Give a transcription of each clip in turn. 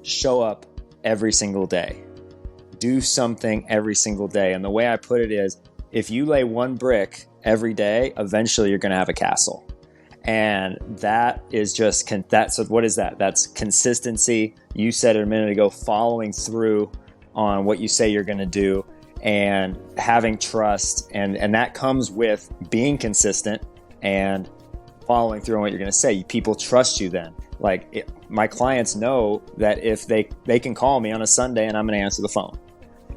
show up every single day. Do something every single day. And the way I put it is, if you lay one brick every day, eventually you're going to have a castle. And that is just, so what is that? That's consistency. You said it a minute ago, following through on what you say you're going to do and having trust. And that comes with being consistent and following through on what you're going to say. People trust you then. My clients know that if they can call me on a Sunday and I'm going to answer the phone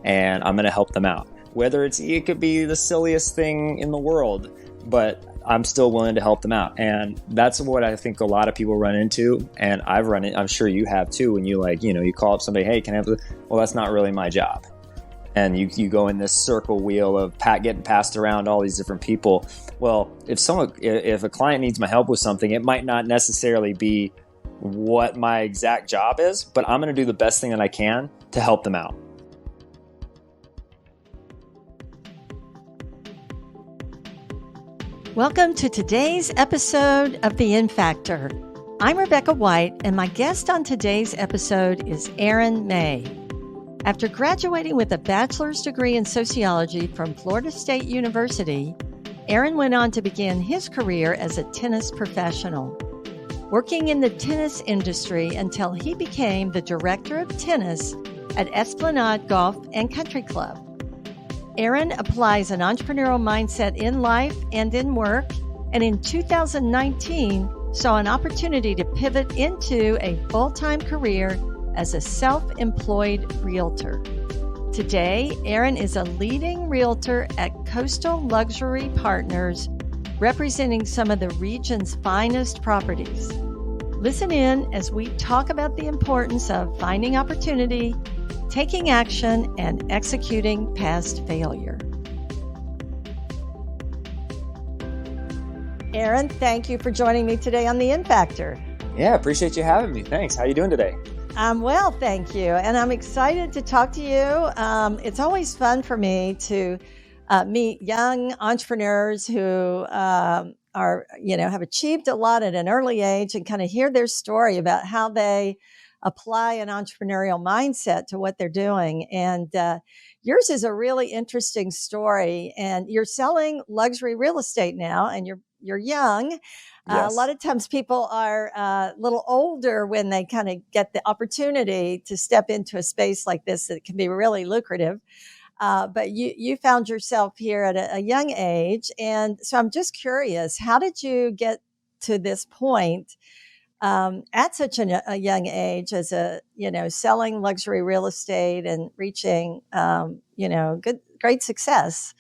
and I'm going to help them out. Whether it could be the silliest thing in the world, but I'm still willing to help them out. And that's what I think a lot of people run into. And I've run it. I'm sure you have too. When you you call up somebody, hey, can I have well, that's not really my job. And you go in this circle wheel of getting passed around all these different people. Well, if a client needs my help with something, it might not necessarily be what my exact job is, but I'm going to do the best thing that I can to help them out. Welcome to today's episode of The In Factor. I'm Rebecca White, and my guest on today's episode is Aaron May. After graduating with a bachelor's degree in sociology from Florida State University, Aaron went on to begin his career as a tennis professional, working in the tennis industry until he became the director of tennis at Esplanade Golf and Country Club. Aaron applies an entrepreneurial mindset in life and in work, and in 2019 saw an opportunity to pivot into a full-time career as a self-employed realtor. Today, Aaron is a leading realtor at Coastal Luxury Partners, representing some of the region's finest properties. Listen in as we talk about the importance of finding opportunity, taking action, and executing past failure. Aaron, thank you for joining me today on The In Factor. Yeah, appreciate you having me. Thanks. How you doing today? I'm well, thank you. And I'm excited to talk to you. It's always fun for me to meet young entrepreneurs who have achieved a lot at an early age and kind of hear their story about how they apply an entrepreneurial mindset to what they're doing. And yours is a really interesting story. And you're selling luxury real estate now, and you're young. Yes. A lot of times people are a little older when they kind of get the opportunity to step into a space like this that can be really lucrative. But you found yourself here at a young age. And so I'm just curious, how did you get to this point at such a young age as selling luxury real estate and reaching, great success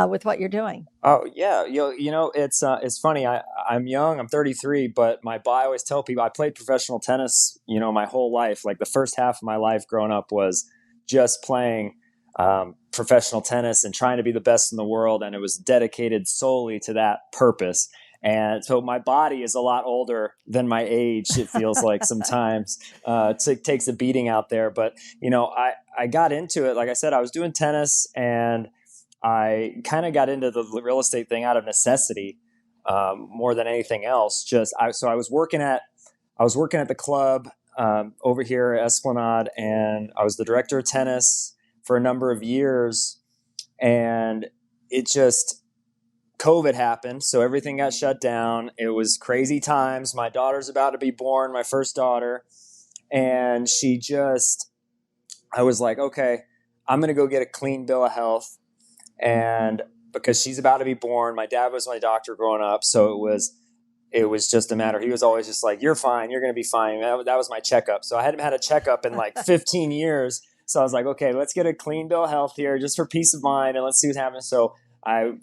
with what you're doing? Oh yeah. It's funny. I'm young, I'm 33, but I always tell people I played professional tennis, my whole life. Like the first half of my life growing up was just playing professional tennis and trying to be the best in the world. And it was dedicated solely to that purpose. And so my body is a lot older than my age. It feels like sometimes it takes a beating out there. But, I got into it. Like I said, I was doing tennis and I kind of got into the real estate thing out of necessity more than anything else. So I was working at the club over here at Esplanade, and I was the director of tennis for a number of years. And it just... COVID happened, so everything got shut down. It was crazy times. My daughter's about to be born, my first daughter. And I was like, okay, I'm going to go get a clean bill of health. And because she's about to be born, my dad was my doctor growing up. So it was just a matter. He was always just like, you're fine. You're going to be fine. That was my checkup. So I hadn't had a checkup in like 15 years. So I was like, okay, let's get a clean bill of health here just for peace of mind. And let's see what's happening. So I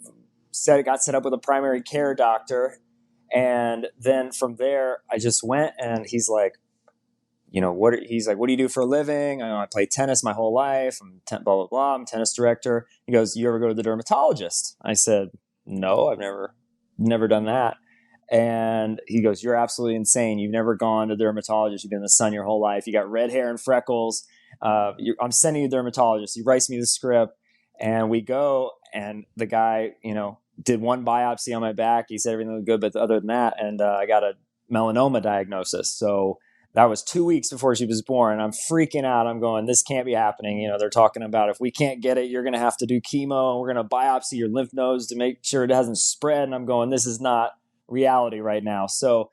got set up with a primary care doctor. And then from there, I just went, and he's like, what do you do for a living? I played tennis my whole life. I'm blah, blah, blah. I'm a tennis director. He goes, you ever go to the dermatologist? I said, no, I've never done that. And he goes, you're absolutely insane. You've never gone to the dermatologist. You've been in the sun your whole life. You got red hair and freckles. I'm sending you to the dermatologist. He writes me the script, and we go, and the guy, did one biopsy on my back. He said everything was good, but other than that, and I got a melanoma diagnosis. So that was 2 weeks before she was born. I'm freaking out. I'm going, this can't be happening. You know, they're talking about if we can't get it, you're going to have to do chemo and we're going to biopsy your lymph nodes to make sure it hasn't spread. And I'm going, this is not reality right now. So,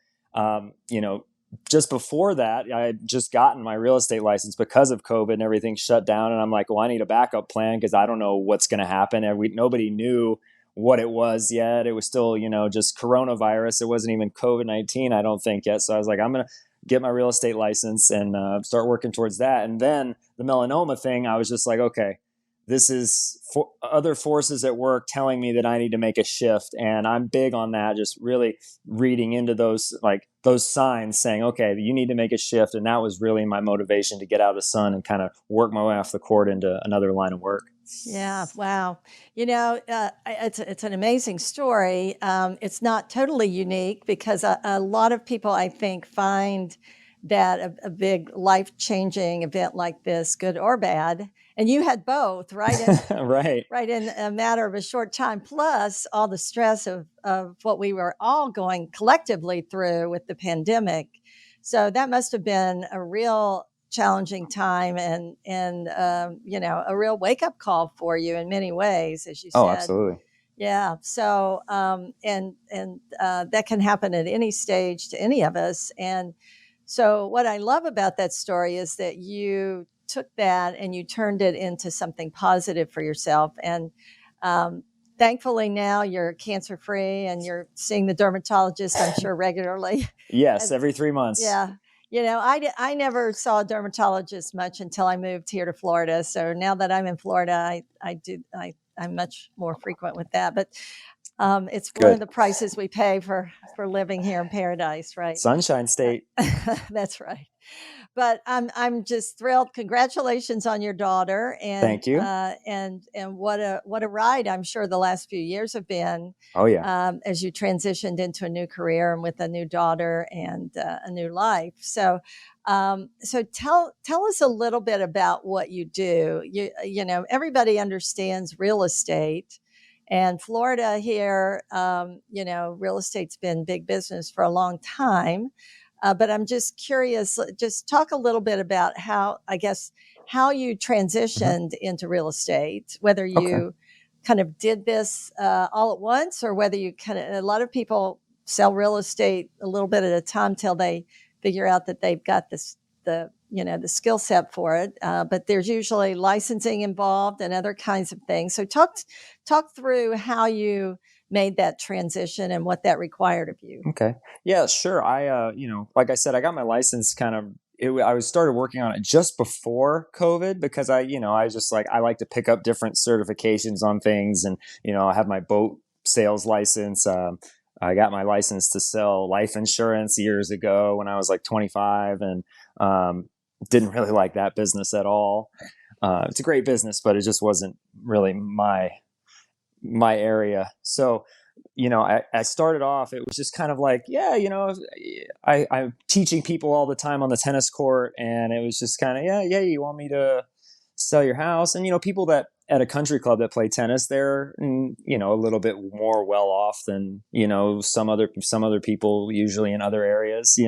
you know, just before that, I had just gotten my real estate license because of COVID and everything shut down. And I'm like, well, I need a backup plan because I don't know what's going to happen. And nobody knew what it was yet. It was still, you know, just coronavirus. It wasn't even COVID-19, I don't think yet. So I was like, I'm going to get my real estate license and start working towards that. And then the melanoma thing, I was just like, okay, this is other forces at work telling me that I need to make a shift. And I'm big on that, just really reading into those signs saying, okay, you need to make a shift. And that was really my motivation to get out of the sun and kind of work my way off the court into another line of work. Yeah. Wow. You know, it's an amazing story. It's not totally unique because a lot of people, I think, find that a big life-changing event like this, good or bad, and you had both, right? Right. Right in a matter of a short time, plus all the stress of what we were all going collectively through with the pandemic. So that must have been a real challenging time and you know, a real wake up call for you in many ways, as you Oh, said. absolutely. Yeah. So and that can happen at any stage to any of us. And so what I love about that story is that you took that and you turned it into something positive for yourself. And thankfully now you're cancer free and you're seeing the dermatologist, I'm sure, regularly. Yes, And, every 3 months. yeah. You know, I never saw a dermatologist much until I moved here to Florida. So now that I'm in Florida, I'm much more frequent with that. But it's one of Good. the prices we pay for living here in paradise, right? Sunshine State. That's right. But I'm just thrilled. Congratulations on your daughter, Thank you. And what a ride I'm sure the last few years have been. Oh, yeah. As you transitioned into a new career and with a new daughter and a new life. So, so tell us a little bit about what you do. You know, everybody understands real estate. And Florida here, you know, real estate's been big business for a long time. But I'm just curious, just talk a little bit about how, I guess, how you transitioned into real estate, whether Okay. you kind of did this all at once or whether you a lot of people sell real estate a little bit at a time till they figure out that they've got the skill set for it. But there's usually licensing involved and other kinds of things. So talk through how you made that transition and what that required of you. Okay. Yeah, sure. I, like I said, I got my license I was started working on it just before COVID because I just I like to pick up different certifications on things and, I have my boat sales license. I got my license to sell life insurance years ago when I was like 25 and, didn't really like that business at all. It's a great business, but it just wasn't really my area. So, I started off, it was just kind of like, yeah, I'm teaching people all the time on the tennis court. And it was just kind of, yeah, you want me to sell your house? And, people that at a country club that play tennis, they're, a little bit more well off than, some other people usually in other areas,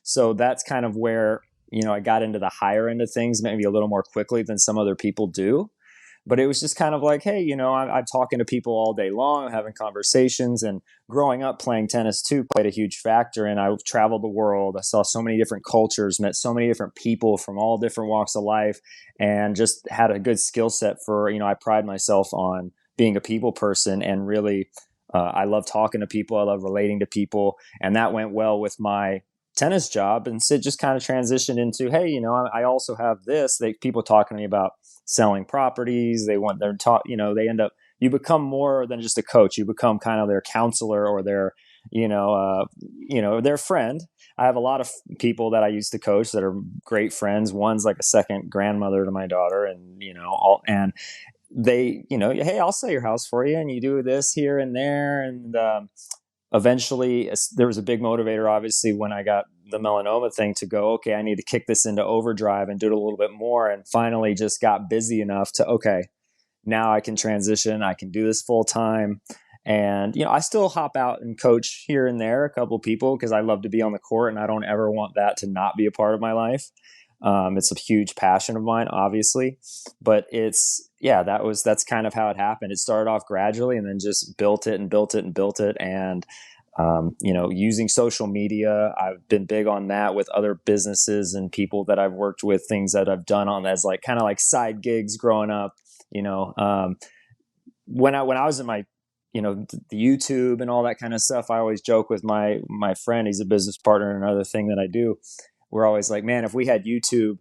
So that's kind of where, I got into the higher end of things, maybe a little more quickly than some other people do. But it was just kind of like, hey, I'm talking to people all day long, having conversations, and growing up playing tennis too played a huge factor. And I traveled the world. I saw so many different cultures, met so many different people from all different walks of life, and just had a good skill set for, I pride myself on being a people person and really, I love talking to people. I love relating to people. And that went well with my tennis job. And so it just kind of transitioned into, hey, I also have this. People talking to me about selling properties. They want their talk, they end up, you become more than just a coach. You become kind of their counselor or their, their friend. I have a lot of people that I used to coach that are great friends. One's like a second grandmother to my daughter and, and they, hey, I'll sell your house for you. And you do this here and there. And, eventually there was a big motivator, obviously, when I got the melanoma thing to go, okay, I need to kick this into overdrive and do it a little bit more. And finally just got busy enough to, okay, now I can transition. I can do this full time. And, I still hop out and coach here and there a couple people because I love to be on the court and I don't ever want that to not be a part of my life. It's a huge passion of mine, obviously, but that's kind of how it happened. It started off gradually and then just built it and built it and built it. And, using social media, I've been big on that with other businesses and people that I've worked with, things that I've done on as like kind of like side gigs growing up, when I was in my the YouTube and all that kind of stuff. I always joke with my friend, he's a business partner, and another thing that I do, we're always like, man, if we had YouTube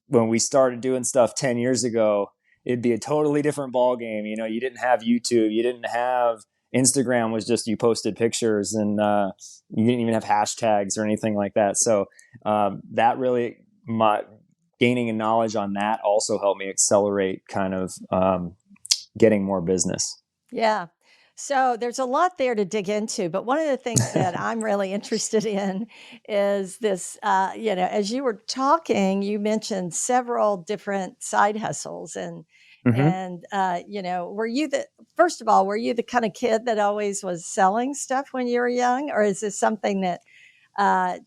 when we started doing stuff 10 years ago, it'd be a totally different ball game. You didn't have YouTube, you didn't have Instagram, was just you posted pictures, and you didn't even have hashtags or anything like that. So that really, my gaining a knowledge on that also helped me accelerate kind of getting more business. Yeah. So there's a lot there to dig into, but one of the things that I'm really interested in is this, as you were talking, you mentioned several different side hustles Mm-hmm. first of all, were you the kind of kid that always was selling stuff when you were young, or is this something that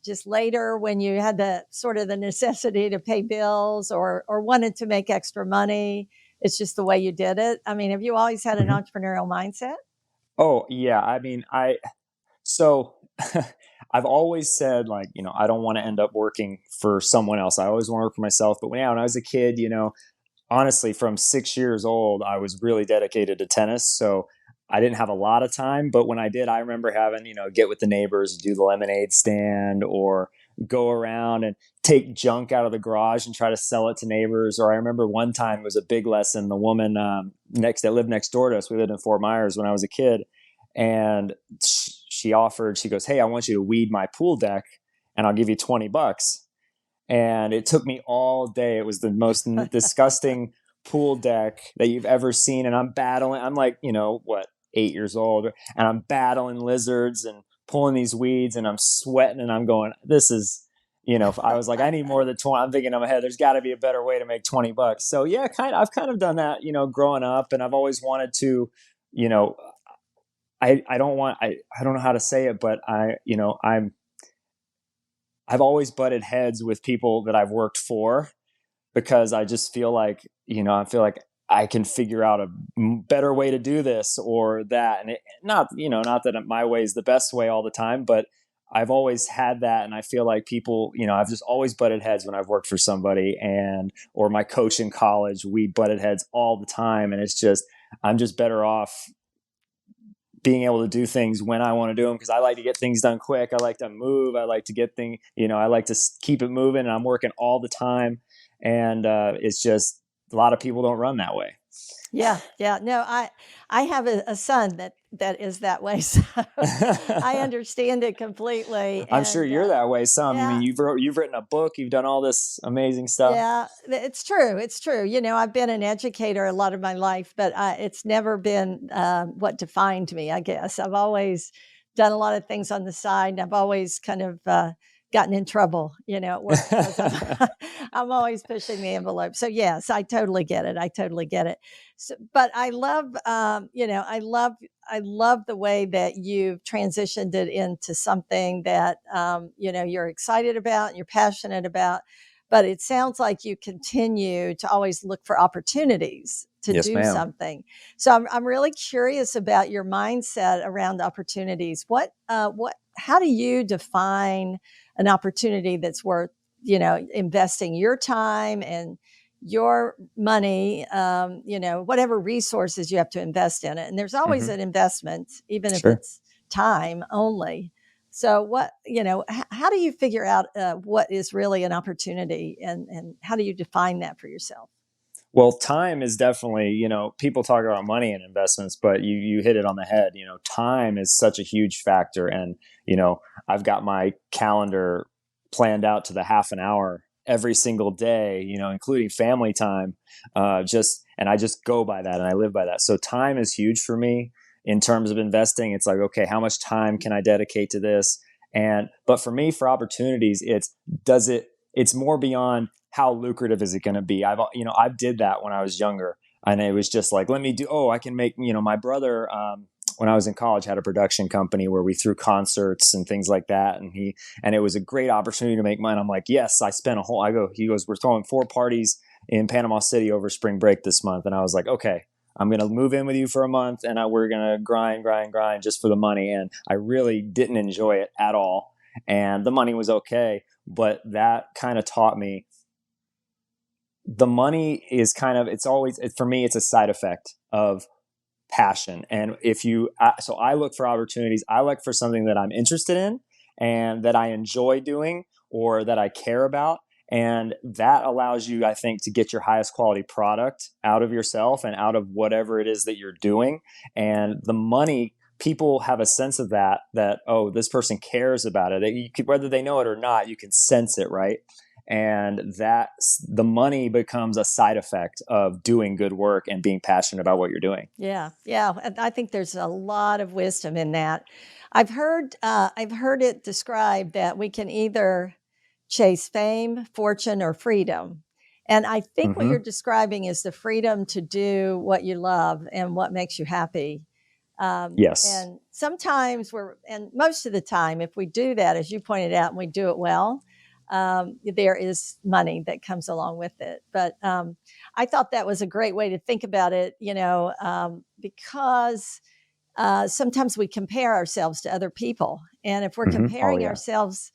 just later when you had the sort of the necessity to pay bills or wanted to make extra money? It's just the way you did it. I mean, have you always had an Mm-hmm. entrepreneurial mindset? Oh yeah, I mean, so I've always said, like, I don't want to end up working for someone else. I always want to work for myself. But when I was a kid, honestly, from 6 years old, I was really dedicated to tennis. So I didn't have a lot of time. But when I did, I remember having, get with the neighbors, do the lemonade stand, or go around and take junk out of the garage and try to sell it to neighbors. Or I remember one time it was a big lesson. The woman that lived next door to us, we lived in Fort Myers when I was a kid. And she goes, "Hey, I want you to weed my pool deck and I'll give you $20." And it took me all day. It was the most disgusting pool deck that you've ever seen. And I'm like, 8 years old, and I'm battling lizards and pulling these weeds, and I'm sweating, and I'm going, this is, I was like, I need more than 20. I'm thinking in my head, there's got to be a better way to make $20. So yeah, I've kind of done that, growing up, and I've always wanted to, you know, I don't know how to say it, but I've always butted heads with people that I've worked for, because I just feel like, I can figure out a better way to do this or that. And not that my way is the best way all the time, but I've always had that. And I feel like people, I've just always butted heads when I've worked for somebody, or my coach in college, we butted heads all the time. And it's just, I'm just better off being able to do things when I want to do them, because I like to get things done quick. I like to move. I like to get things, I like to keep it moving, and I'm working all the time. And it's just, a lot of people don't run that way. Yeah, yeah. No, I have a son that is that way, so I understand it completely. I'm sure And you're that way. Some, I yeah, mean, you've written a book, you've done all this amazing stuff. yeah, it's true. It's true. I've been an educator a lot of my life, but it's never been what defined me, I guess. I've always done a lot of things on the side, and I've always kind of gotten in trouble, at work because I'm always pushing the envelope. So yes, I totally get it. I totally get it. So, but I love, I love the way that you've transitioned it into something that, you're excited about and you're passionate about. But it sounds like you continue to always look for opportunities to Yes, do ma'am. something. So I'm really curious about your mindset around opportunities. How do you define an opportunity that's worth, investing your time and your money, whatever resources you have to invest in it. And there's always Hmm. an investment, even if Sure. it's time only. So how do you figure out what is really an opportunity, and how do you define that for yourself? Well, time is definitely, people talk about money and investments, but you hit it on the head. Time is such a huge factor. And, I've got my calendar planned out to the half an hour every single day, including family time. And I just go by that and I live by that. So time is huge for me in terms of investing. It's like, okay, how much time can I dedicate to this? But for me, for opportunities, it's more beyond how lucrative is it going to be. I did that when I was younger, and it was just like, let me do. Oh, I can make. My brother. when I was in college, had a production company where we threw concerts and things like that. And it was a great opportunity to make money. I'm like, yes, he goes, we're throwing 4 parties in Panama City over spring break this month. And I was like, okay, I'm going to move in with you for a month and we're going to grind just for the money. And I really didn't enjoy it at all. And the money was okay. But that kind of taught me the money is for me, it's a side effect of passion. And so I look for opportunities. I look for something that I'm interested in and that I enjoy doing or that I care about. And that allows you, I think, to get your highest quality product out of yourself and out of whatever it is that you're doing. And the money, people have a sense of that, oh, this person cares about it. Whether they know it or not, you can sense it, right? And the money becomes a side effect of doing good work and being passionate about what you're doing. Yeah. And I think there's a lot of wisdom in that. I've heard it described that we can either chase fame, fortune, or freedom. And I think what you're describing is the freedom to do what you love and what makes you happy. Yes. And sometimes and most of the time, if we do that, as you pointed out, and we do it well, there is money that comes along with it. But I thought that was a great way to think about it, because sometimes we compare ourselves to other people. And if we're comparing ourselves,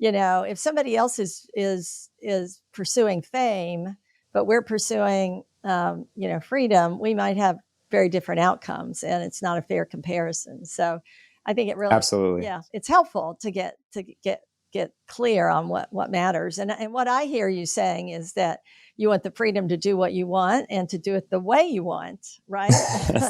if somebody else is pursuing fame, but we're pursuing, freedom, we might have very different outcomes, and it's not a fair comparison. So I think it really, absolutely, it's helpful to get clear on what matters. And what I hear you saying is that you want the freedom to do what you want and to do it the way you want, right?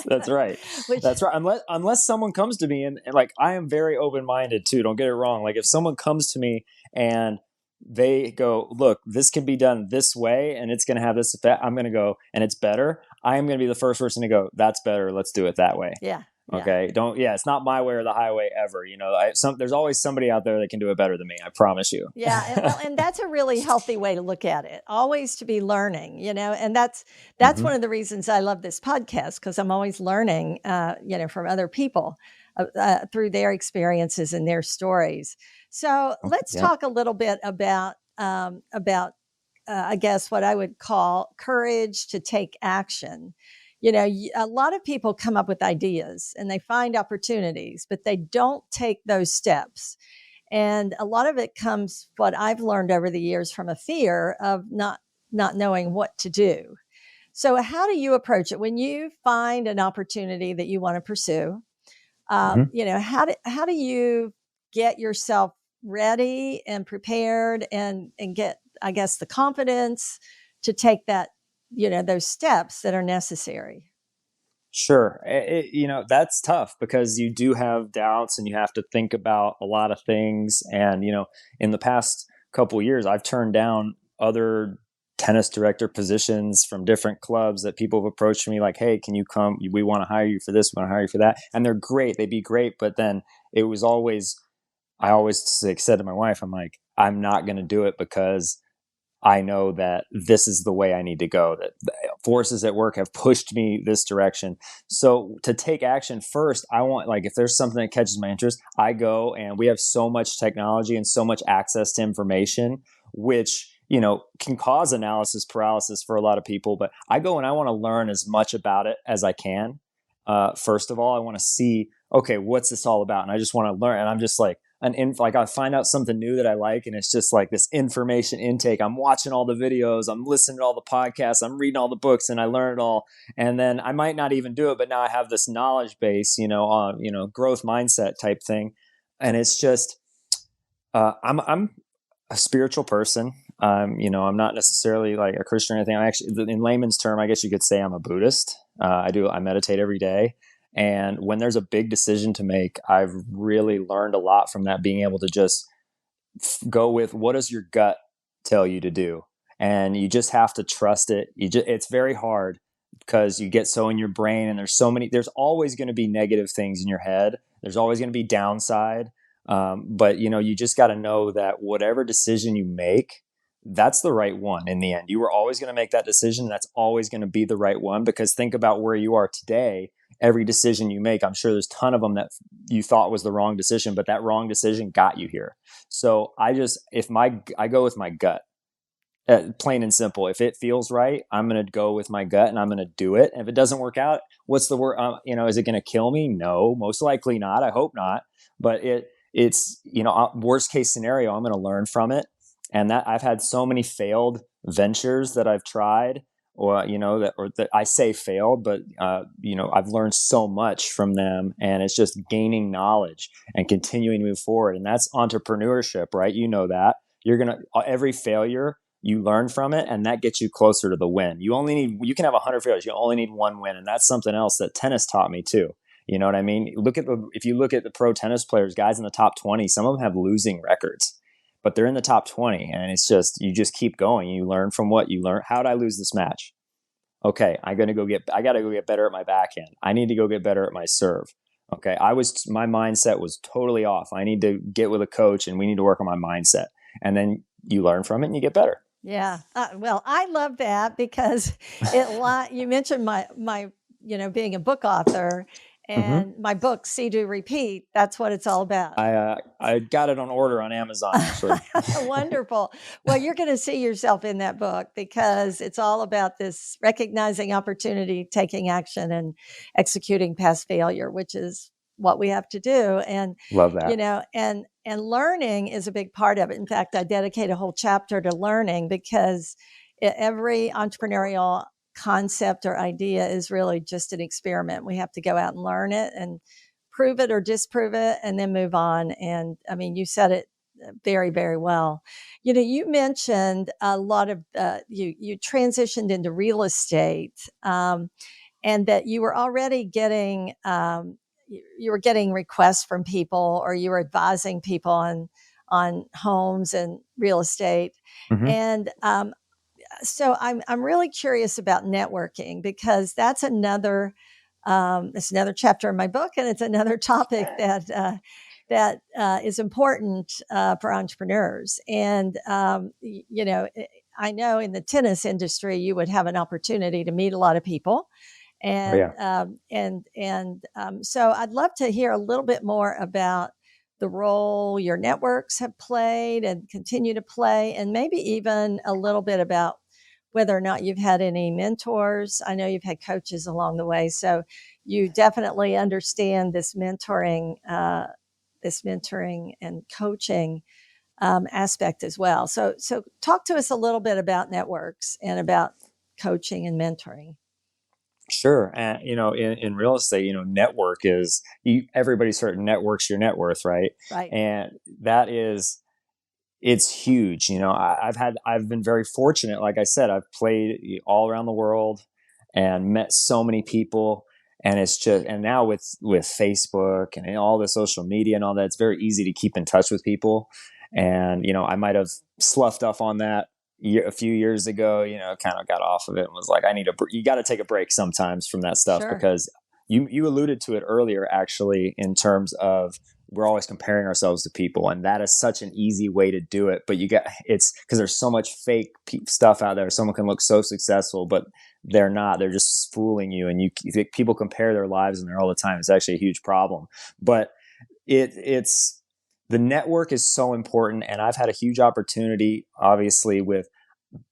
That's right. That's right. Unless someone comes to me and like, I am very open-minded too. Don't get it wrong. Like if someone comes to me and they go, look, this can be done this way and it's going to have this effect, I'm going to go, and it's better. I am going to be the first person to go, that's better. Let's do it that way. Yeah. Okay. It's not my way or the highway ever. There's always somebody out there that can do it better than me. I promise you. Yeah. And that's a really healthy way to look at it. Always to be learning, and that's one of the reasons I love this podcast, because I'm always learning, from other people through their experiences and their stories. So let's talk a little bit about I guess what I would call courage to take action. A lot of people come up with ideas and they find opportunities, but they don't take those steps. And a lot of it comes, what I've learned over the years, from a fear of not knowing what to do. So how do you approach it when you find an opportunity that you want to pursue? How do you get yourself ready and prepared and get, I guess, the confidence to take that, those steps that are necessary? Sure. That's tough because you do have doubts and you have to think about a lot of things. And, in the past couple of years, I've turned down other tennis director positions from different clubs that people have approached me like, hey, can you come? We want to hire you for this. We want to hire you for that. And they're great. They'd be great. But then I always said to my wife, I'm like, I'm not going to do it because I know that this is the way I need to go, that the forces at work have pushed me this direction. So to take action first, I want, like, if there's something that catches my interest, I go, and we have so much technology and so much access to information, which, can cause analysis paralysis for a lot of people. But I go and I want to learn as much about it as I can. First of all, I want to see, okay, what's this all about? And I just want to learn. And I'm just like, I find out something new that I like, and it's just like this information intake. I'm watching all the videos, I'm listening to all the podcasts, I'm reading all the books, and I learn it all. And then I might not even do it, but now I have this knowledge base, on growth mindset type thing. And it's just, I'm a spiritual person. I'm not necessarily like a Christian or anything. I actually, in layman's term, I guess you could say I'm a Buddhist. I meditate every day. And when there's a big decision to make, I've really learned a lot from that, being able to just go with, what does your gut tell you to do? And you just have to trust it. It's very hard because you get so in your brain, and there's always going to be negative things in your head. There's always going to be downside. But you just got to know that whatever decision you make, that's the right one in the end. You were always going to make that decision. That's always going to be the right one, because think about where you are today every decision you make, I'm sure there's a ton of them that you thought was the wrong decision, but that wrong decision got you here. So I go with my gut. Plain and simple. If it feels right, I'm going to go with my gut and I'm going to do it. And if it doesn't work out, what's the word? Is it going to kill me? No, most likely not. I hope not. But it's worst case scenario, I'm going to learn from it. And that I've had so many failed ventures that I've tried, or that I say failed, but I've learned so much from them, and it's just gaining knowledge and continuing to move forward. And that's entrepreneurship, right? You know that every failure you learn from it, and that gets you closer to the win. You can have 100 failures, you only need one win. And that's something else that tennis taught me too. You know what I mean? If you look at the pro tennis players, guys in the top 20, some of them have losing records, but they're in the top 20. And it's just, you just keep going. You learn from what you learn. How did I lose this match? Okay, I got to go get better at my backhand. I need to go get better at my serve. Okay, my mindset was totally off. I need to get with a coach, and we need to work on my mindset. And then you learn from it and you get better. Yeah. Well, I love that because you mentioned my being a book author, and my book, See, Do, Repeat, that's what it's all about. I got it on order on Amazon, actually. Wonderful. Well, you're going to see yourself in that book because it's all about this recognizing opportunity, taking action, and executing past failure, which is what we have to do. And love that. And learning is a big part of it. In fact, I dedicate a whole chapter to learning because every entrepreneurial concept or idea is really just an experiment. We have to go out and learn it and prove it or disprove it and then move on. And I mean, you said it very, very well. You mentioned a lot of, you transitioned into real estate, and that you were already getting, you were getting requests from people, or you were advising people on homes and real estate. And so I'm really curious about networking, because that's another chapter in my book, and it's another topic that is important for entrepreneurs. And I know in the tennis industry, you would have an opportunity to meet a lot of people. And so I'd love to hear a little bit more about the role your networks have played and continue to play, and maybe even a little bit about whether or not you've had any mentors. I know you've had coaches along the way, so you definitely understand this mentoring and coaching aspect as well. So talk to us a little bit about networks and about coaching and mentoring. Sure. And, in real estate, network is everybody sort of networks your net worth, right? Right. And it's huge. I've been very fortunate. Like I said, I've played all around the world and met so many people. And and now with Facebook and all the social media and all that, it's very easy to keep in touch with people. And, I might have sloughed off on that a few years ago, kind of got off of it and was like, you got to take a break sometimes from that stuff. Sure. Because you alluded to it earlier, actually, in terms of we're always comparing ourselves to people, and that is such an easy way to do it. But it's because there's so much fake stuff out there. Someone can look so successful, but they're not. They're just fooling you. And people compare their lives in there all the time. It's actually a huge problem. But the network is so important. And I've had a huge opportunity, obviously, with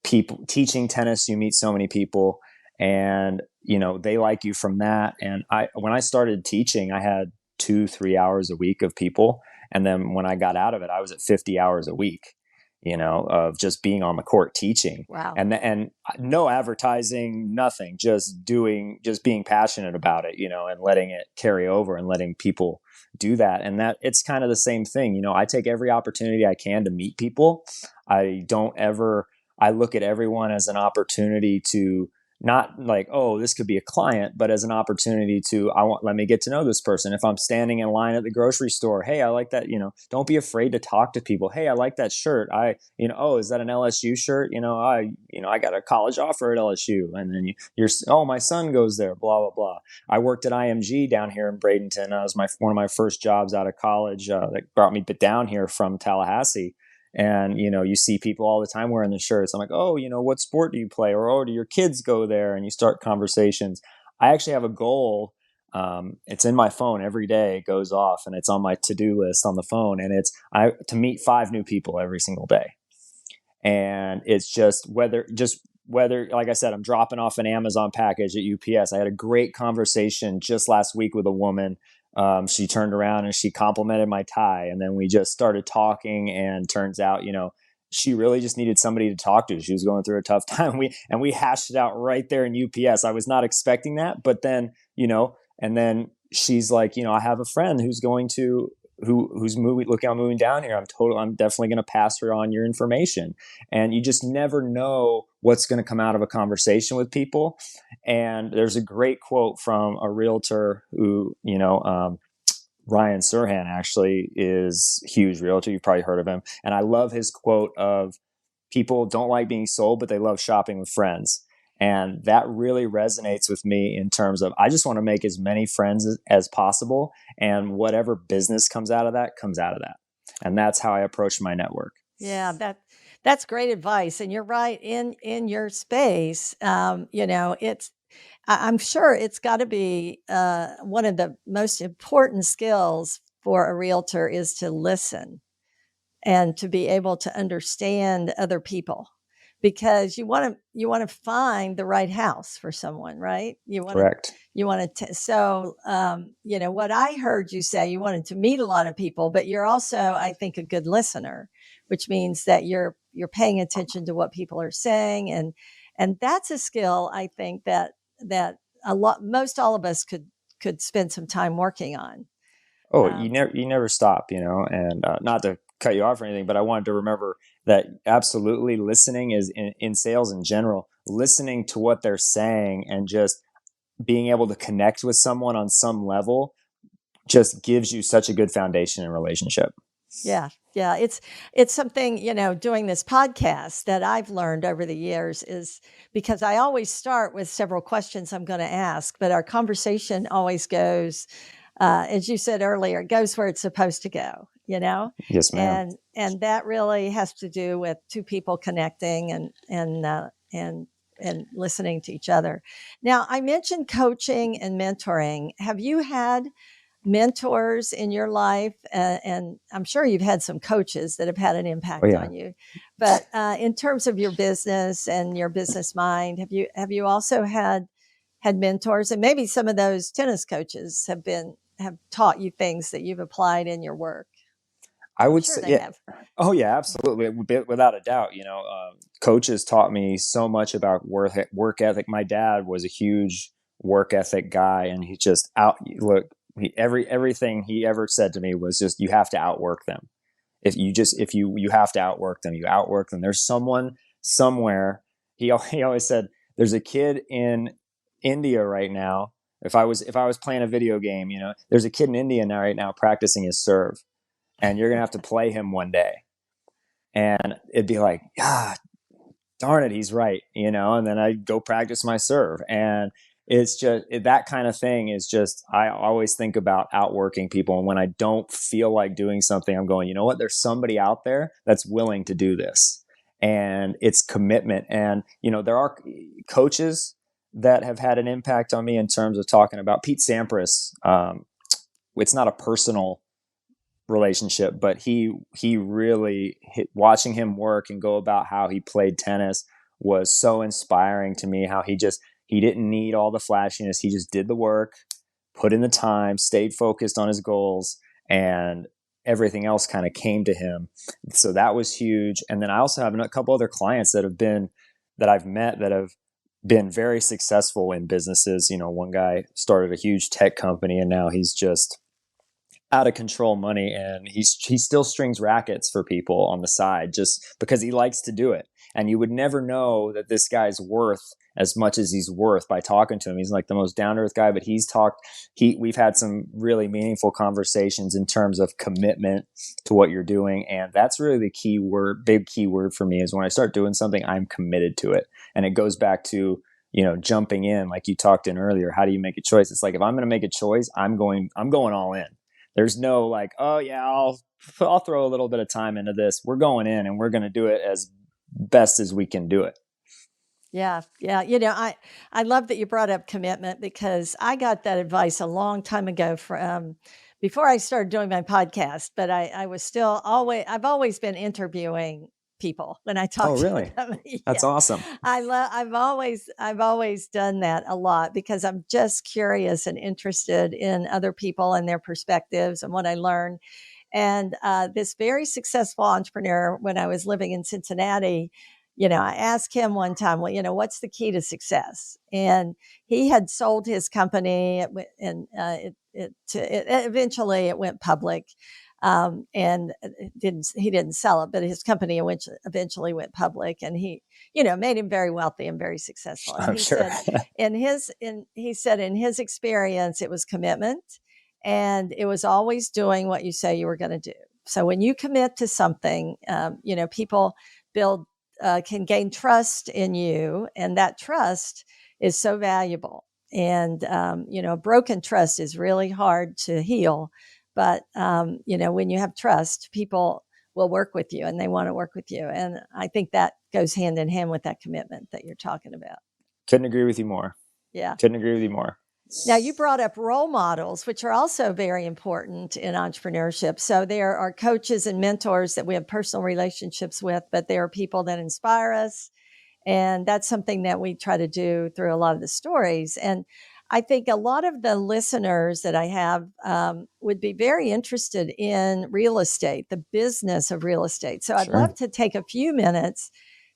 people teaching tennis. You meet so many people, and, they like you from that. And when I started teaching, I had 2-3 hours a week of people. And then when I got out of it, I was at 50 hours a week, of just being on the court teaching. Wow. And no advertising, nothing, just being passionate about it, and letting it carry over and letting people do that. And that it's kind of the same thing. I take every opportunity I can to meet people. I look at everyone as an opportunity to not like, oh, this could be a client, but as an opportunity to, let me get to know this person. If I'm standing in line at the grocery store, hey, I like that, don't be afraid to talk to people. Hey, I like that shirt. Oh, is that an LSU shirt? I got a college offer at LSU. And then oh, my son goes there, blah, blah, blah. I worked at IMG down here in Bradenton. That was one of my first jobs out of college that brought me down here from Tallahassee. And, you see people all the time wearing the shirts. I'm like, oh, what sport do you play? Or, oh, do your kids go there? And you start conversations. I actually have a goal It's in my phone every day. It goes off, and it's on my to-do list on the phone. And it's to meet 5 new people every single day. And it's whether, like I said, I'm dropping off an Amazon package at UPS. I had a great conversation just last week with a woman. She turned around and she complimented my tie, and then we just started talking. And turns out, she really just needed somebody to talk to. She was going through a tough time. We hashed it out right there in UPS. I was not expecting that, but then, and then she's like, I have a friend who's moving down here. I'm definitely going to pass her on your information. And you just never know what's going to come out of a conversation with people. And there's a great quote from a realtor who, Ryan Serhan actually is a huge realtor. You've probably heard of him. And I love his quote of, people don't like being sold, but they love shopping with friends. And that really resonates with me in terms of, I just want to make as many friends as possible. And whatever business comes out of that, comes out of that. And that's how I approach my network. Yeah, that's great advice. And you're right, in your space, I'm sure it's got to be one of the most important skills for a realtor is to listen and to be able to understand other people, because you want to find the right house for someone, right? Correct. So what I heard you say, you wanted to meet a lot of people, but you're also, I think, a good listener, which means that you're paying attention to what people are saying, and that's a skill I think that most all of us could spend some time working on. Oh, you never stop, and not to cut you off or anything, but I wanted to remember that absolutely listening is in sales in general, listening to what they're saying and just being able to connect with someone on some level just gives you such a good foundation in relationship. Yeah. Yeah. It's something, doing this podcast that I've learned over the years is because I always start with several questions I'm going to ask, but our conversation always goes, as you said earlier, it goes where it's supposed to go, Yes, ma'am. And that really has to do with two people connecting and listening to each other. Now, I mentioned coaching and mentoring. Have you had mentors in your life? And I'm sure you've had some coaches that have had an impact on you. But in terms of your business and your business mind, have you also had mentors? And maybe some of those tennis coaches have taught you things that you've applied in your work. I would say, yeah. Oh, yeah, absolutely. Without a doubt, coaches taught me so much about work ethic. My dad was a huge work ethic guy, and he just everything he ever said to me was just, you have to outwork them. If you have to outwork them, you outwork them. There's someone somewhere. He always said, there's a kid in India right now. If I was playing a video game, there's a kid in India now right now practicing his serve. And you're going to have to play him one day. And it'd be like, darn it, he's right, and then I'd go practice my serve. And it's just that kind of thing is just, I always think about outworking people. And when I don't feel like doing something, I'm going, you know what, there's somebody out there that's willing to do this. And it's commitment. And, there are coaches that have had an impact on me in terms of talking about Pete Sampras. It's not a personal relationship, but he really watching him work and go about how he played tennis was so inspiring to me. How he didn't need all the flashiness. He just did the work, put in the time, stayed focused on his goals, and everything else kind of came to him. So that was huge. And then I also have a couple other clients that I've met that have been very successful in businesses. One guy started a huge tech company, and now he's just out of control money, and he still strings rackets for people on the side just because he likes to do it. And you would never know that this guy's worth as much as he's worth by talking to him. He's like the most down to earth guy, but we've had some really meaningful conversations in terms of commitment to what you're doing. And that's really the big key word for me is when I start doing something, I'm committed to it. And it goes back to, jumping in, like you talked in earlier. How do you make a choice? It's like, if I'm going to make a choice, I'm going all in. There's no like, oh yeah, I'll throw a little bit of time into this. We're going in and we're going to do it as best as we can do it. Yeah, yeah. I love that you brought up commitment because I got that advice a long time ago from before I started doing my podcast. But I was still always I've always been interviewing people when I Oh, talk to really? them. That's Yeah, awesome. I've always done that a lot because I'm just curious and interested in other people and their perspectives and what I learn. And this very successful entrepreneur, when I was living in Cincinnati, I asked him one time, well, what's the key to success? And he had sold his company, and eventually it went public. And he didn't sell it, but his company eventually went public, and made him very wealthy and very successful. And I'm sure. he said in his experience, it was commitment, and it was always doing what you say you were going to do. So when you commit to something, people build can gain trust in you, and that trust is so valuable. And broken trust is really hard to heal, but when you have trust, people will work with you and they want to work with you. And I think that goes hand in hand with that commitment that you're talking about. Couldn't agree with you more. Yeah. Couldn't agree with you more. Now, you brought up role models, which are also very important in entrepreneurship. So there are coaches and mentors that we have personal relationships with, but there are people that inspire us. And that's something that we try to do through a lot of the stories. And I think a lot of the listeners that I have would be very interested in real estate, the business of real estate. So I'd Sure. love to take a few minutes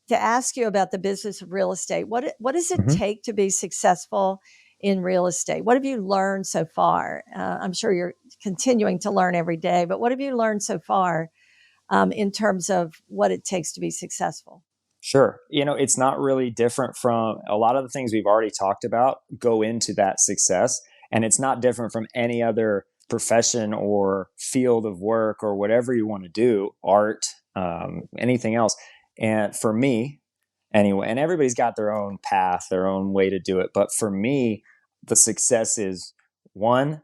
to ask you about the business of real estate. What does it Mhm. take to be successful in real estate? What have you learned so far? I'm sure you're continuing to learn every day, but what have you learned so far in terms of what it takes to be successful? Sure. It's not really different from a lot of the things we've already talked about go into that success. And it's not different from any other profession or field of work or whatever you want to do, art, anything else. And for me, anyway, and everybody's got their own path, their own way to do it. But for me, the success is one,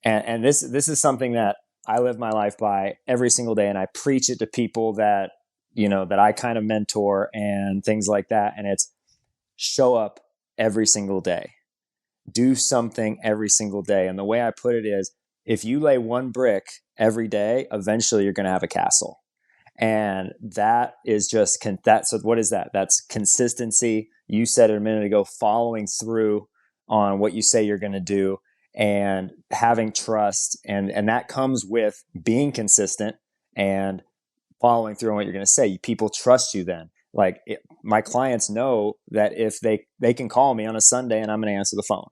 and this is something that I live my life by every single day, and I preach it to people that that I kind of mentor and things like that. And it's show up every single day, do something every single day. And the way I put it is, if you lay one brick every day, eventually you're going to have a castle. And that is just so what is that? That's consistency. You said it a minute ago, following through on what you say you're going to do and having trust. And that comes with being consistent and following through on what you're going to say. People trust you then. My clients know that if they can call me on a Sunday and I'm going to answer the phone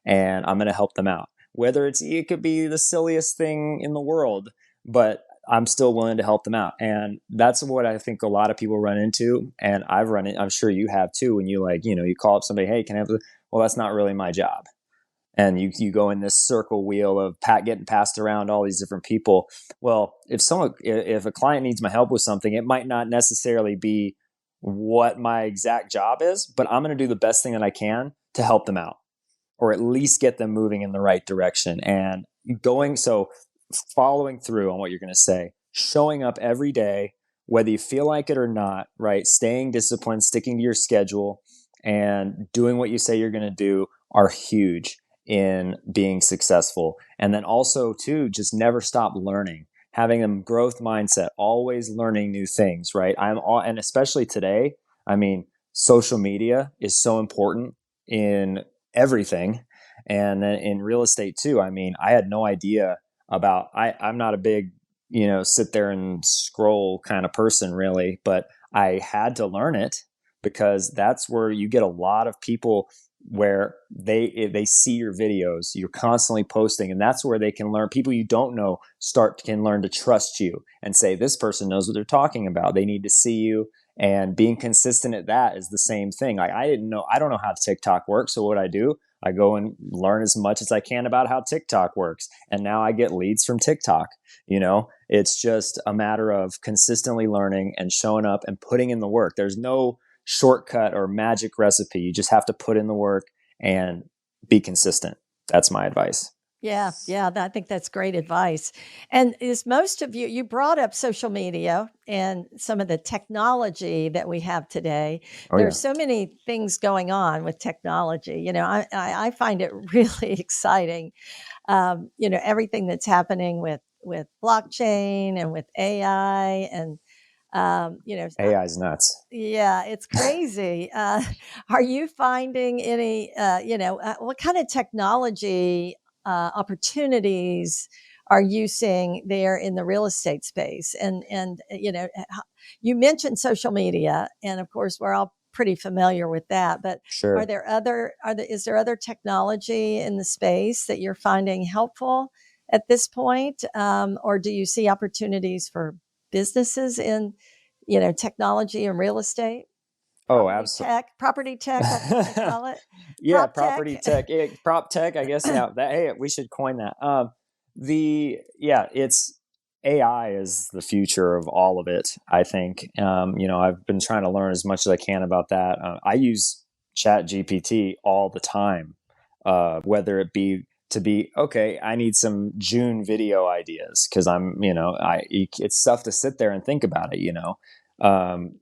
and I'm going to help them out. Whether it could be the silliest thing in the world, but I'm still willing to help them out. And that's what I think a lot of people run into. And I've run it. I'm sure you have too. When you you call up somebody, hey, can I have well, that's not really my job. And you go in this circle wheel of getting passed around all these different people. Well, if a client needs my help with something, it might not necessarily be what my exact job is, but I'm going to do the best thing that I can to help them out, or at least get them moving in the right direction. And following through on what you're going to say, showing up every day, whether you feel like it or not, right? Staying disciplined, sticking to your schedule, and doing what you say you're going to do are huge in being successful. And then also, too, just never stop learning, having a growth mindset, always learning new things, right? And especially today, I mean, social media is so important in everything. And then in real estate too. I mean, I had no idea about, I'm not a big, sit there and scroll kind of person really, but I had to learn it because that's where you get a lot of people where they see your videos, you're constantly posting, and that's where they can learn. People you don't know can learn to trust you and say, this person knows what they're talking about. They need to see you. And being consistent at that is the same thing. Like I don't know how TikTok works. So what I do, I go and learn as much as I can about how TikTok works. And now I get leads from TikTok. It's just a matter of consistently learning and showing up and putting in the work. There's no shortcut or magic recipe. You just have to put in the work and be consistent. That's my advice. Yeah, yeah, I think that's great advice. And is most of you brought up social media and some of the technology that we have today. Oh There's yeah. so many things going on with technology. I find it really exciting. Everything that's happening with blockchain and with AI and AI is nuts. yeah, it's crazy. Are you finding any, what kind of technology opportunities are you seeing there in the real estate space? You mentioned social media, and of course, we're all pretty familiar with that. But Sure. is there other technology in the space that you're finding helpful at this point, or do you see opportunities for businesses in technology and real estate, Oh, absolutely. property tech, that's what they call it. Yeah, Prop property tech. tech, prop tech, I guess. Yeah, that, hey, we should coin that. The yeah, it's AI is the future of all of it. I think. I've been trying to learn as much as I can about that. I use Chat GPT all the time, whether it be to be okay. I need some June video ideas because it's tough to sit there and think about it. Um,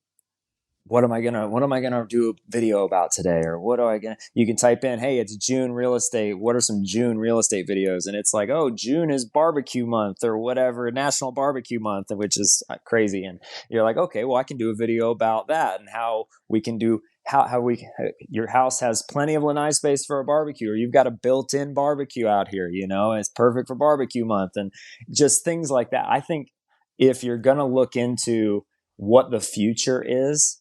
what am I gonna do a video about today, or what do I gonna you can type in, hey, it's June real estate, what are some June real estate videos, and it's like, oh, June is barbecue month or whatever, national barbecue month, which is crazy, and you're like, okay, well, I can do a video about that and how we can do how we your house has plenty of lanai space for a barbecue, or you've got a built-in barbecue out here, it's perfect for barbecue month, and just things like that. I think if you're gonna look into what the future is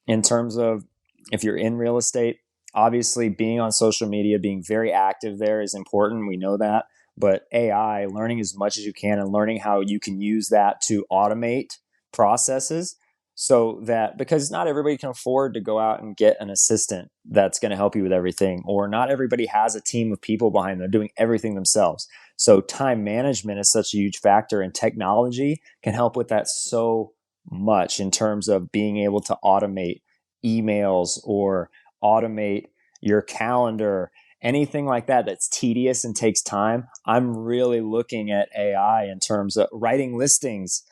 in terms of, if you're in real estate, obviously being on social media, being very active there is important. We know that. But AI, learning as much as you can and learning how you can use that to automate processes, so that, because not everybody can afford to go out and get an assistant that's going to help you with everything, or not everybody has a team of people behind them doing everything themselves. So time management is such a huge factor, and technology can help with that so much in terms of being able to automate emails or automate your calendar, anything like that that's tedious and takes time. I'm really looking at AI in terms of writing listings,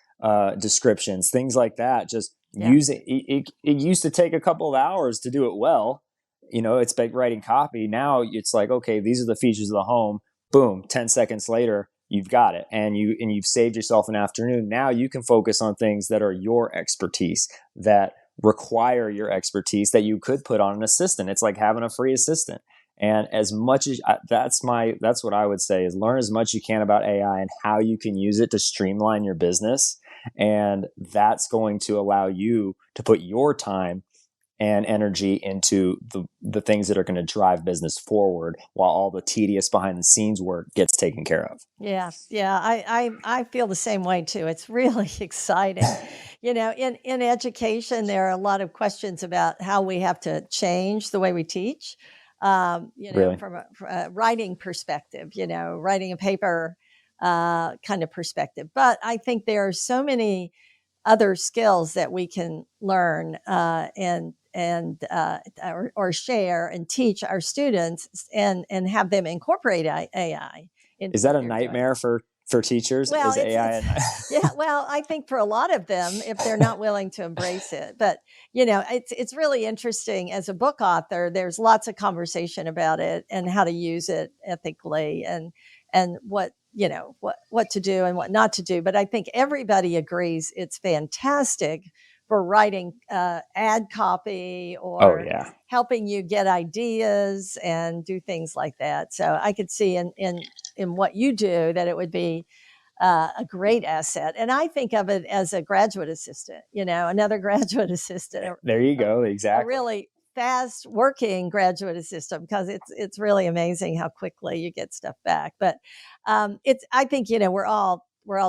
descriptions, things like that. Just Yeah. using it used to take a couple of hours to do it well. It's like writing copy. Now it's like, okay, these are the features of the home. Boom, 10 seconds later, you've got it, and you've saved yourself an afternoon. Now you can focus on things that are your expertise, that require your expertise, that you could put on an assistant. It's like having a free assistant. And as much as that's what I would say is, learn as much as you can about AI and how you can use it to streamline your business. And that's going to allow you to put your time and energy into the things that are going to drive business forward, while all the tedious behind the scenes work gets taken care of. Yeah, yeah, I feel the same way too. It's really exciting. In education, there are a lot of questions about how we have to change the way we teach. Really. From a writing perspective, writing a paper kind of perspective. But I think there are so many other skills that we can learn or share and teach our students and have them incorporate AI into Is that what a they're doing. nightmare for teachers? Well, Is AI? yeah. Well, I think for a lot of them, if they're not willing to embrace it, but it's really interesting as a book author. There's lots of conversation about it and how to use it ethically, and what to do and what not to do. But I think everybody agrees it's fantastic for writing ad copy Oh or yeah. helping you get ideas and do things like that. So I could see in what you do that it would be a great asset. And I think of it as a graduate assistant, another graduate assistant, There you a, go. a Exactly. really fast working graduate assistant, because it's really amazing how quickly you get stuff back. But I think we're all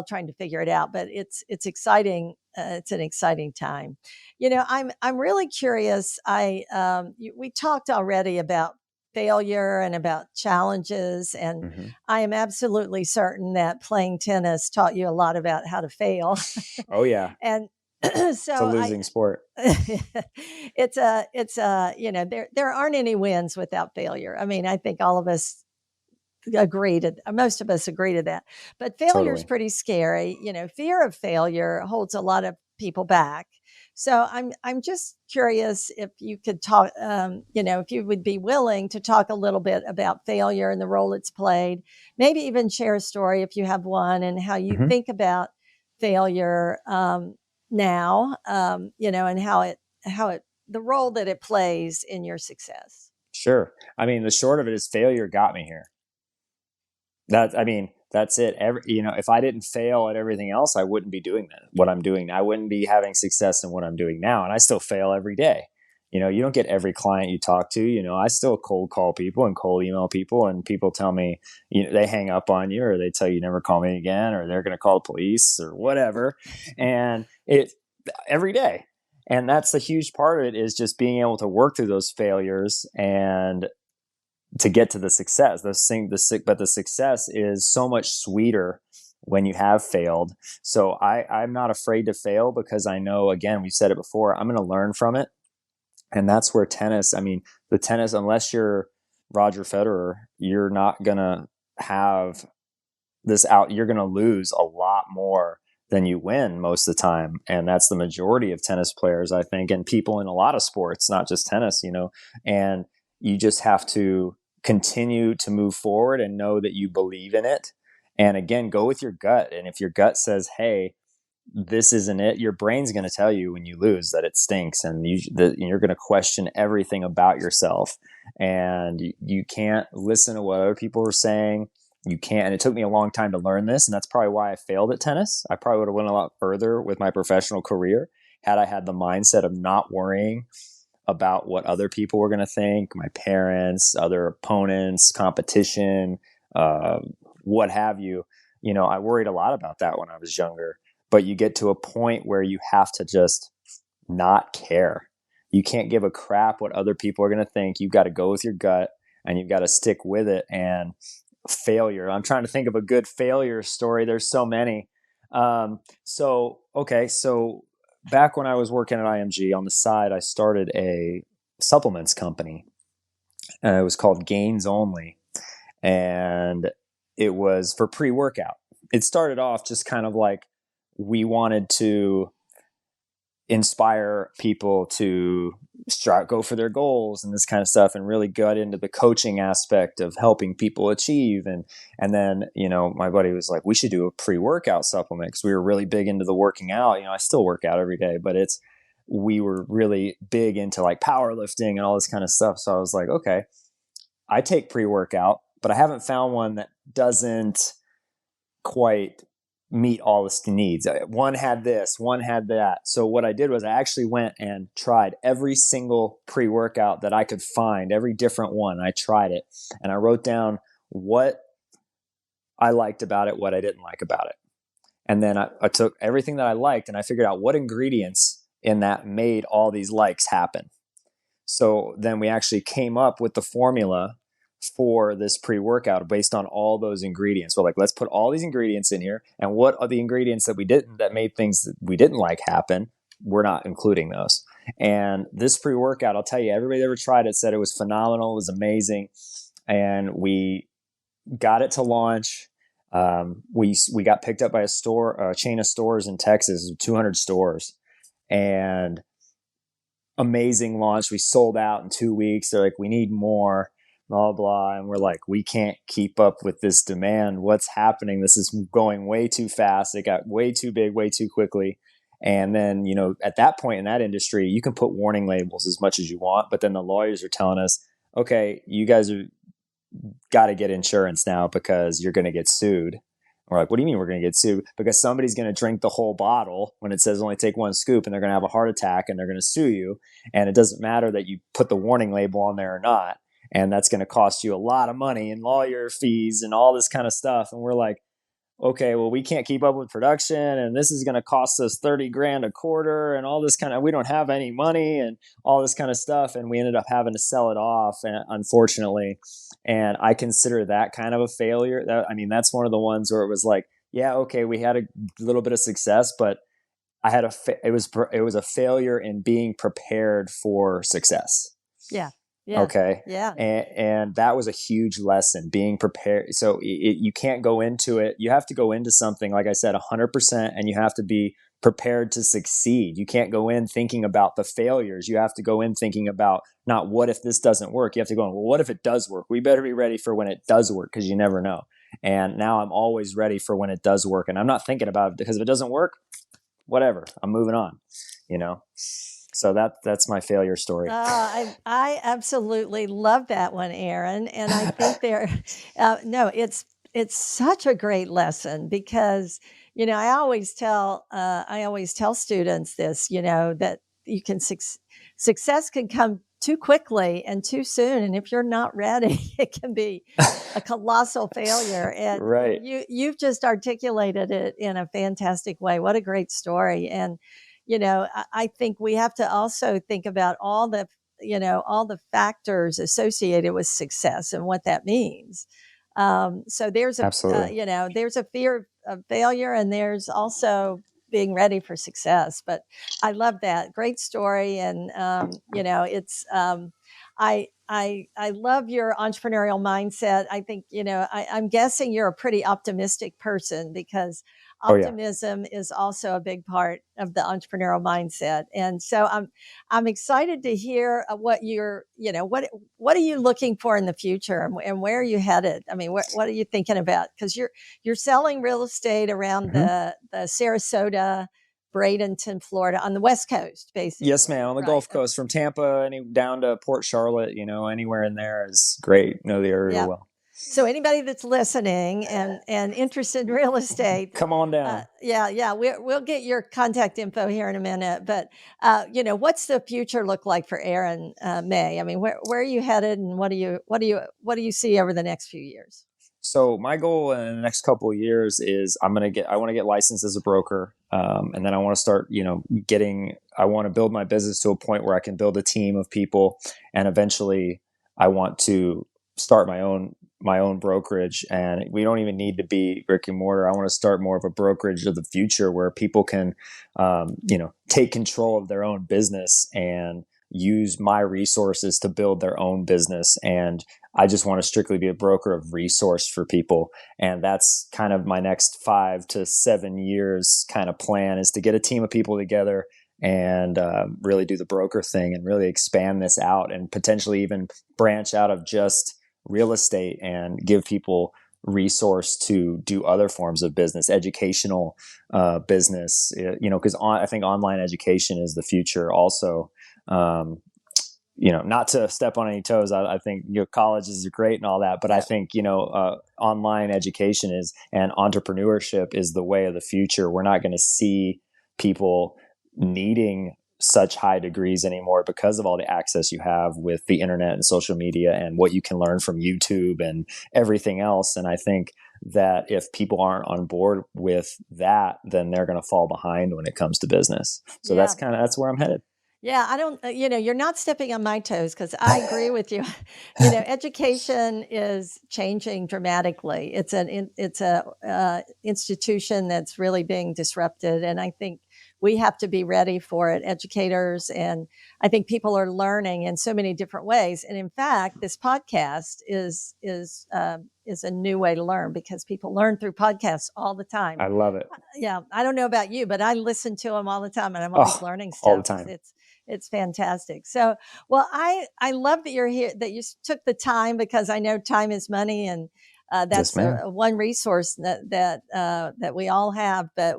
trying to figure it out, but it's exciting. It's an exciting time. I'm really curious. We talked already about failure and about challenges, and Hmm. I am absolutely certain that playing tennis taught you a lot about how to fail. Oh yeah. And It's a so I losing sport. it's a there aren't any wins without failure. I mean, I think all of us agree to most of us agree to that. But failure is Totally. pretty scary. Fear of failure holds a lot of people back. So I'm just curious if you could talk, if you would be willing to talk a little bit about failure and the role it's played. Maybe even share a story if you have one, and how you Hmm. think about failure now, and how it the role that it plays in your success. Sure. I mean, the short of it is failure got me here. That's it. If I didn't fail at everything else, I wouldn't be doing that. What I'm doing, I wouldn't be having success in what I'm doing now. And I still fail every day. You don't get every client you talk to. I still cold call people and cold email people, and people tell me, they hang up on you, or they tell you never call me again, or they're going to call the police or whatever. And it every day. And that's the huge part of it, is just being able to work through those failures and to get to the success. But the success is so much sweeter when you have failed. So I'm not afraid to fail, because I know, again, we've said it before, I'm going to learn from it. And that's where tennis, the tennis, unless you're Roger Federer, you're not going to have this out. You're going to lose a lot more than you win most of the time. And that's the majority of tennis players, I think, and people in a lot of sports, not just tennis, and you just have to continue to move forward and know that you believe in it. And again, go with your gut. And if your gut says, hey, this isn't it, your brain's going to tell you when you lose that it stinks, and you're going to question everything about yourself, and you can't listen to what other people are saying. You can't. And it took me a long time to learn this, and that's probably why I failed at tennis. I probably would have went a lot further with my professional career had I had the mindset of not worrying about what other people were going to think, my parents, other opponents, competition, uh, what have you. I worried a lot about that when I was younger. But you get to a point where you have to just not care. You can't give a crap what other people are going to think. You've got to go with your gut, and you've got to stick with it. And failure, I'm trying to think of a good failure story. There's so many. So back when I was working at IMG, on the side, I started a supplements company. It was called Gains Only, and it was for pre-workout. It started off just kind of like, we wanted to inspire people to go for their goals and this kind of stuff, and really got into the coaching aspect of helping people achieve. And then, my buddy was like, we should do a pre-workout supplement, because we were really big into the working out. I still work out every day, but we were really big into like powerlifting and all this kind of stuff. So I was like, okay, I take pre-workout, but I haven't found one that doesn't quite meet all the needs. One had this, one had that. So what I did was I actually went and tried every single pre-workout that I could find, every different one. I tried it, and I wrote down what I liked about it, what I didn't like about it. And then I took everything that I liked, and I figured out what ingredients in that made all these likes happen. So then we actually came up with the formula for this pre-workout based on all those ingredients. We're like, let's put all these ingredients in here, and what are the ingredients that made things that we didn't like happen? We're not including those. And this pre-workout, I'll tell you, everybody that ever tried it said it was phenomenal, it was amazing. And we got it to launch. We got picked up by a chain of stores in Texas, 200 stores, and amazing launch. We sold out in 2 weeks. They're like, we need more, blah, blah. And we're like, we can't keep up with this demand. What's happening? This is going way too fast. It got way too big, way too quickly. And then, at that point in that industry, you can put warning labels as much as you want, but then the lawyers are telling us, okay, you guys are got to get insurance now, because you're going to get sued. We're like, what do you mean we're going to get sued? Because somebody's going to drink the whole bottle when it says only take one scoop, and they're going to have a heart attack, and they're going to sue you. And it doesn't matter that you put the warning label on there or not. And that's going to cost you a lot of money and lawyer fees and all this kind of stuff. And we're like, okay, well, we can't keep up with production, and this is going to cost us 30 grand a quarter, and all this we don't have any money, and all this kind of stuff. And we ended up having to sell it off, unfortunately. And I consider that kind of a failure. That's one of the ones where it was like, yeah, okay, we had a little bit of success, but it was a failure in being prepared for success. Yeah. Yeah. Okay. Yeah. And that was a huge lesson, being prepared. So you can't go into it. You have to go into something, like I said, 100%, and you have to be prepared to succeed. You can't go in thinking about the failures. You have to go in thinking about not what if this doesn't work. You have to go in, well, what if it does work? We better be ready for when it does work, because you never know. And now I'm always ready for when it does work. And I'm not thinking about it, because if it doesn't work, whatever, I'm moving on, you know? So that's my failure story. I absolutely love that one, Aaron, and I think there, no, it's such a great lesson because I always tell students this, that you can success can come too quickly and too soon, and if you're not ready, it can be a colossal failure. And Right. you've just articulated it in a fantastic way. What a great story. And I think we have to also think about all the factors associated with success and what that means. So Absolutely. there's a fear of failure, and there's also being ready for success. But I love that great story, and I love your entrepreneurial mindset. I think I'm guessing you're a pretty optimistic person, because Oh yeah. optimism is also a big part of the entrepreneurial mindset. And so I'm excited to hear what what are you looking for in the future, and where are you headed? I mean, what are you thinking about? Because you're selling real estate around Mm-hmm. the Sarasota, Bradenton, Florida, on the West Coast, Yes, basically. ma'am. On the Right. Gulf Coast, from Tampa down to Port Charlotte, anywhere in there is great. Know the area Yeah. well. So anybody that's listening and interested in real estate, Come on down. we'll get your contact info here in a minute. But what's the future look like for Aaron May? I mean, where are you headed, and what do you see over the next few years? So my goal in the next couple of years is I want to get licensed as a broker, and then I want to start, I want to build my business to a point where I can build a team of people, and eventually I want to start my own brokerage. And we don't even need to be brick and mortar. I want to start more of a brokerage of the future, where people can, take control of their own business and use my resources to build their own business. And I just want to strictly be a broker of resource for people. And that's kind of my next 5 to 7 years kind of plan, is to get a team of people together and really do the broker thing, and really expand this out, and potentially even branch out of just real estate and give people resource to do other forms of business, educational business, because I think online education is the future also. Not to step on any toes. I think colleges are great and all that, but I think online education and entrepreneurship is the way of the future. We're not going to see people needing such high degrees anymore, because of all the access you have with the internet and social media, and what you can learn from YouTube and everything else. And I think that if people aren't on board with that, then they're going to fall behind when it comes to business. So that's where I'm headed. Yeah, I don't, you're not stepping on my toes, because I agree with you. Education is changing dramatically. It's a institution that's really being disrupted, and I think we have to be ready for it, educators, and I think people are learning in so many different ways. And in fact, this podcast is a new way to learn, because people learn through podcasts all the time. I love it. Yeah, I don't know about you, but I listen to them all the time, and I'm always learning stuff. All the time. It's fantastic. So, well, I love that you're here, that you took the time, because I know time is money, and that's Yes, a one resource that we all have, but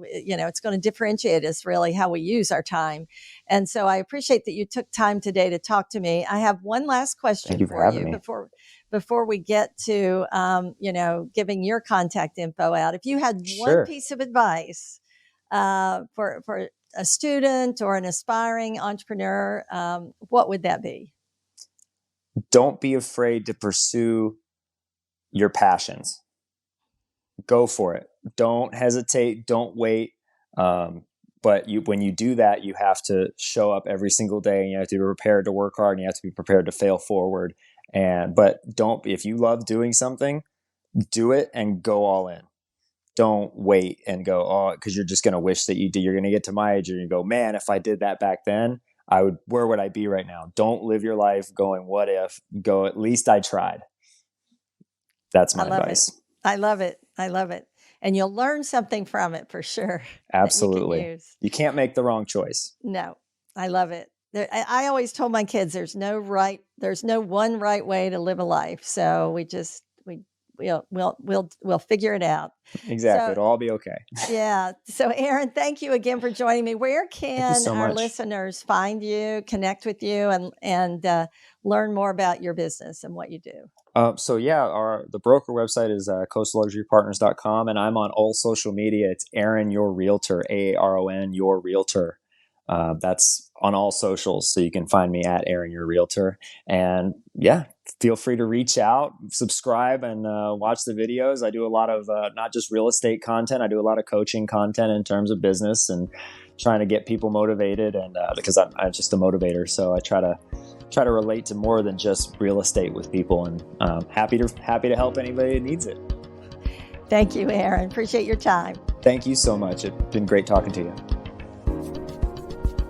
it's going to differentiate us, really, how we use our time. And so I appreciate that you took time today to talk to me. I have one last question Thank you for having me. before we get to, giving your contact info out. If you had one piece of advice for a student or an aspiring entrepreneur, what would that be? Don't be afraid to pursue your passions. Go for it. Don't hesitate. Don't wait. But when you do that, you have to show up every single day, and you have to be prepared to work hard, and you have to be prepared to fail forward. But if you love doing something, do it and go all in. Don't wait and go, because you're just going to wish that you did. You're going to get to my age and you go, man, if I did that back then, where would I be right now? Don't live your life going, what if? Go, at least I tried. That's my advice. I love it. I love it. And you'll learn something from it for sure. Absolutely. That you can use. You can't make the wrong choice. No, I love it. I always told my kids there's no one right way to live a life. So we'll figure it out. Exactly. So, it'll all be okay. Yeah. So Aaron, thank you again for joining me. Where can our much. listeners find you, connect with you, and learn more about your business and what you do? The broker website is coastalluxurypartners.com, and I'm on all social media. It's Aaron Your Realtor, AARON Your Realtor. That's on all socials, so you can find me at Aaron Your Realtor. And feel free to reach out, subscribe, and watch the videos. I do a lot of not just real estate content. I do a lot of coaching content in terms of business and trying to get people motivated. And because I'm just a motivator, so I try to relate to more than just real estate with people. And happy to help anybody that needs it. Thank you, Aaron. Appreciate your time. Thank you so much. It's been great talking to you.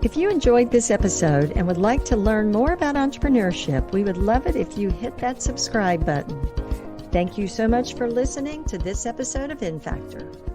If you enjoyed this episode and would like to learn more about entrepreneurship, we would love it if you hit that subscribe button. Thank you so much for listening to this episode of InFactor.